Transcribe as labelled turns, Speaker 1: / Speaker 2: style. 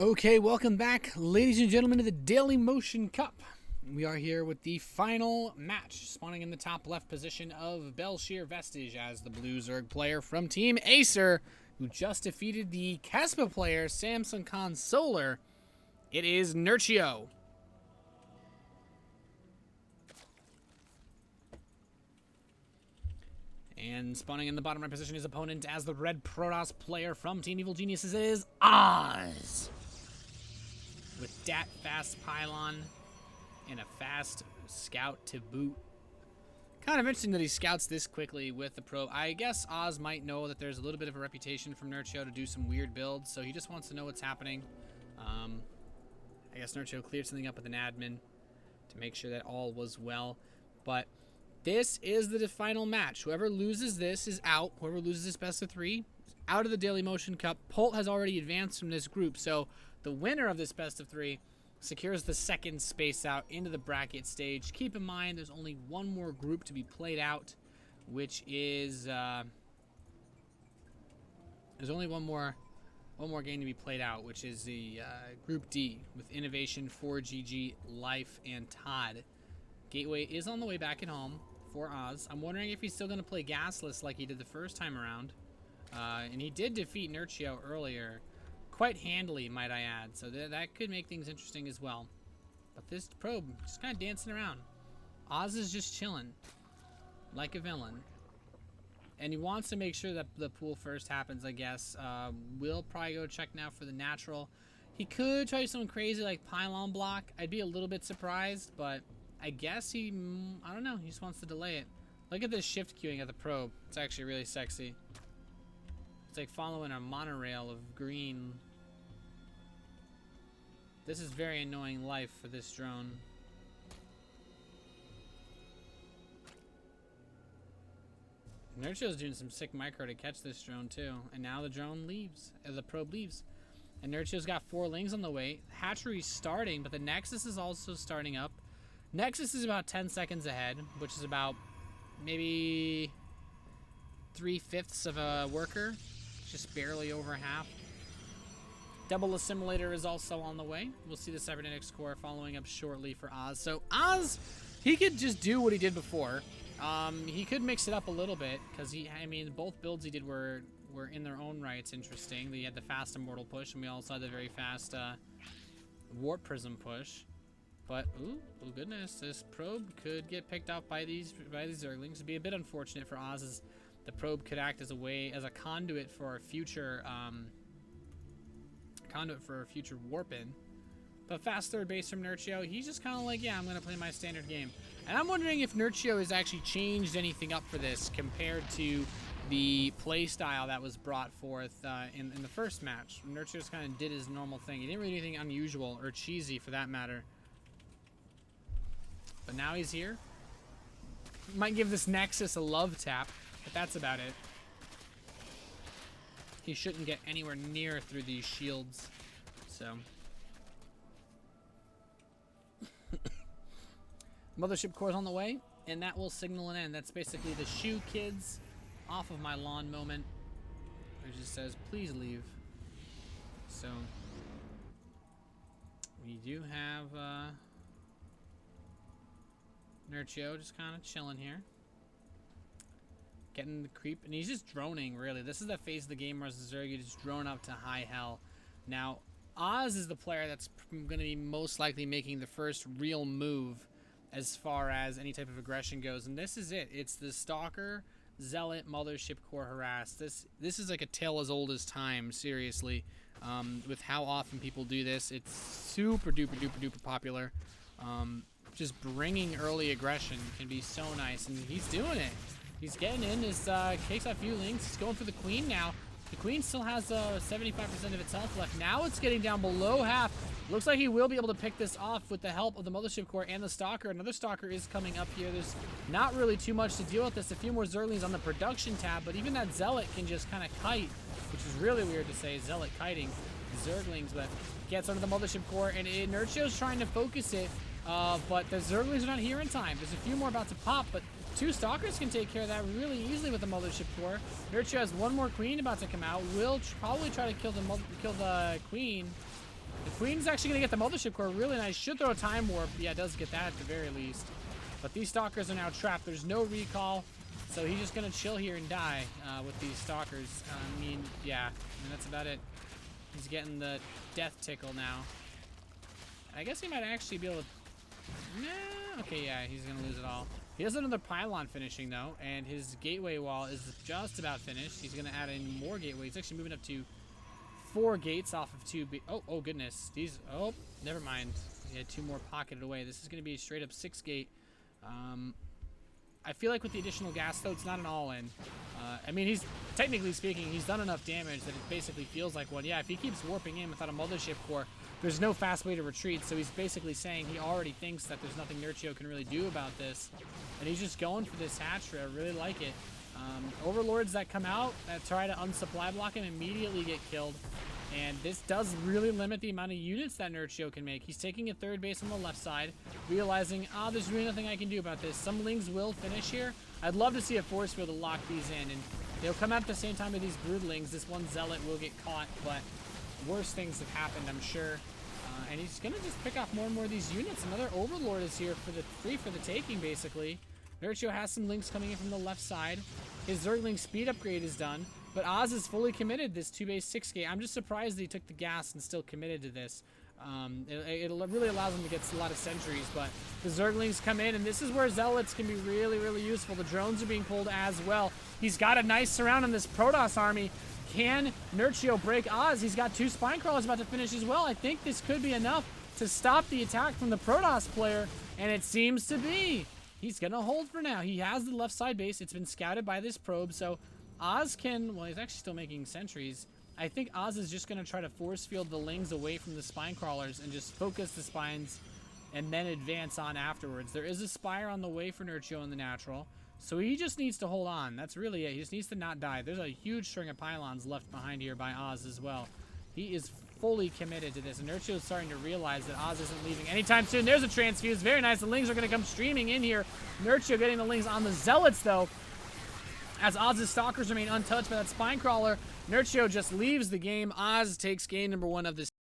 Speaker 1: Okay, welcome back, ladies and gentlemen, to the Daily Motion Cup. We are here with the final match, spawning in the top left position of Belshir Vestige as the Blue Zerg player from Team Acer, who just defeated the Kespa player, Samsung Khan Solar. It is Nerchio. And spawning in the bottom right position, his opponent as the Red Protoss player from Team Evil Geniuses is Oz. With dat fast pylon and a fast scout to boot. Kind of interesting that he scouts this quickly with the probe. I guess Oz might know that there's a little bit of a reputation from Nerchio to do some weird builds, so he just wants to know what's happening. I guess Nerchio cleared something up with an admin to make sure that all was well. But this is the final match. Whoever loses this is out. Whoever loses this best of 3 is out of the Daily Motion Cup. Polt has already advanced from this group, so the winner of this best of 3 secures the second space out into the bracket stage. Keep in mind, there's only one more group to be played out, which is there's only one more game to be played out, which is the Group D with Innovation, 4GG, Life, and Todd. Gateway is on the way back at home for Oz. I'm wondering if he's still going to play Gasless like he did the first time around, and he did defeat Nerchio earlier. Quite handily, might I add, so that could make things interesting as well. But this probe just kind of dancing around. Oz is just chilling, like a villain. And he wants to make sure that the pool first happens, I guess. We'll probably go check now for the natural. He could try something crazy like Pylon Block. I'd be a little bit surprised, but I guess I don't know, he just wants to delay it. Look at this shift queuing at the probe. It's actually really sexy. It's like following a monorail of green. This is very annoying life for this drone. Nerchio's doing some sick micro to catch this drone too. And now the drone leaves. The probe leaves. And Nerchio's got 4 lings on the way. Hatchery's starting, but the Nexus is also starting up. Nexus is about 10 seconds ahead, which is about maybe 3/5 of a worker. Just barely over half. Double Assimilator is also on the way. We'll see the Cybernetics Core following up shortly for Oz. So Oz, he could just do what he did before. He could mix it up a little bit because both builds he did were in their own rights interesting. He had the fast Immortal push, and we also had the very fast Warp Prism push. But ooh, oh goodness, this probe could get picked up by these Zerglings. It'd be a bit unfortunate for Oz, as the probe could act as a conduit for a future warp in. But fast third base from Nerchio, he's just kind of like, yeah, I'm gonna play my standard game. And I'm wondering if Nerchio has actually changed anything up for this compared to the play style that was brought forth in the first match. Nerchio just kind of did his normal thing. He didn't really do anything unusual or cheesy for that matter. But now he's here. Might give this Nexus a love tap, but that's about it. He shouldn't get anywhere near through these shields. So. Mothership Core's on the way, and that will signal an end. That's basically the shoe kids off of my lawn moment. It just says, please leave. So. We do have Nerchio just kind of chilling here. Getting the creep, and he's just droning, really. This is the phase of the game where Zerg just drone up to high hell. Now, Oz is the player that's going to be most likely making the first real move as far as any type of aggression goes, and this is it. It's the Stalker, Zealot, Mothership Core Harass. This is like a tale as old as time, seriously, with how often people do this. It's super duper duper duper popular. Just bringing early aggression can be so nice, and he's doing it. He's getting in his kicks out a few links. He's going for the Queen now. The Queen still has 75% of its health left. Now it's getting down below half. Looks like he will be able to pick this off with the help of the Mothership Core and the Stalker. Another Stalker is coming up here. There's not really too much to deal with this. A few more Zerglings on the production tab, but even that Zealot can just kind of kite, which is really weird to say, Zealot kiting Zerglings, but gets under the Mothership Core, and Nerchio's trying to focus it, but the Zerglings are not here in time. There's a few more about to pop, but 2 Stalkers can take care of that really easily with the Mothership Core. Nerchio has 1 more Queen about to come out. Will probably try to kill the Queen. Queen's actually going to get the Mothership Core. Really nice. Should throw a Time Warp. Yeah, it does get that at the very least. But these Stalkers are now trapped. There's no recall. So he's just going to chill here and die with these Stalkers. I mean, yeah. And that's about it. He's getting the death tickle now. I guess he might actually be able to... Nah. Okay, yeah, he's going to lose it all. He has another pylon finishing, though, and his gateway wall is just about finished. He's going to add in more gateway. He's actually moving up to 4 gates off of 2. Oh, goodness. These... Oh, never mind. He had 2 more pocketed away. This is going to be a straight up 6 gate. I feel like with the additional gas, though, it's not an all-in. I mean, he's... Technically speaking, he's done enough damage that it basically feels like one. Yeah, if he keeps warping in without a Mothership Core, there's no fast way to retreat, so he's basically saying he already thinks that there's nothing Nerchio can really do about this. And he's just going for this hatchery. I really like it. Overlords that come out that try to unsupply block him immediately get killed. And this does really limit the amount of units that Nerchio can make. He's taking a 3rd base on the left side, realizing, there's really nothing I can do about this. Some Lings will finish here. I'd love to see a force field to lock these in, and they'll come out at the same time with these Broodlings. This one Zealot will get caught, but worse things have happened, I'm sure. And he's going to just pick off more and more of these units. Another Overlord is here for the free for the taking, basically. Nerchio has some Lings coming in from the left side. His Zergling speed upgrade is done. But Oz is fully committed this 2-base 6 gate. I'm just surprised that he took the gas and still committed to this. It really allows him to get a lot of sentries, but the Zerglings come in, and this is where Zealots can be really, really useful. The drones are being pulled as well. He's got a nice surround on this Protoss army. Can Nerchio break Oz? He's got 2 Spine Crawlers about to finish as well. I think this could be enough to stop the attack from the Protoss player, and it seems to be. He's going to hold for now. He has the left side base. It's been scouted by this probe, so Oz can... Well, he's actually still making sentries. I think Oz is just going to try to force field the Lings away from the Spine Crawlers and just focus the Spines and then advance on afterwards. There is a Spire on the way for Nerchio in the natural, so he just needs to hold on. That's really it. He just needs to not die. There's a huge string of pylons left behind here by Oz as well. He is fully committed to this, and Nerchio is starting to realize that Oz isn't leaving anytime soon. There's a transfuse. Very nice. The Lings are going to come streaming in here. Nerchio getting the Lings on the Zealots, though. As Oz's Stalkers remain untouched by that Spine Crawler, Nerchio just leaves the game. Oz takes game number 1 of this.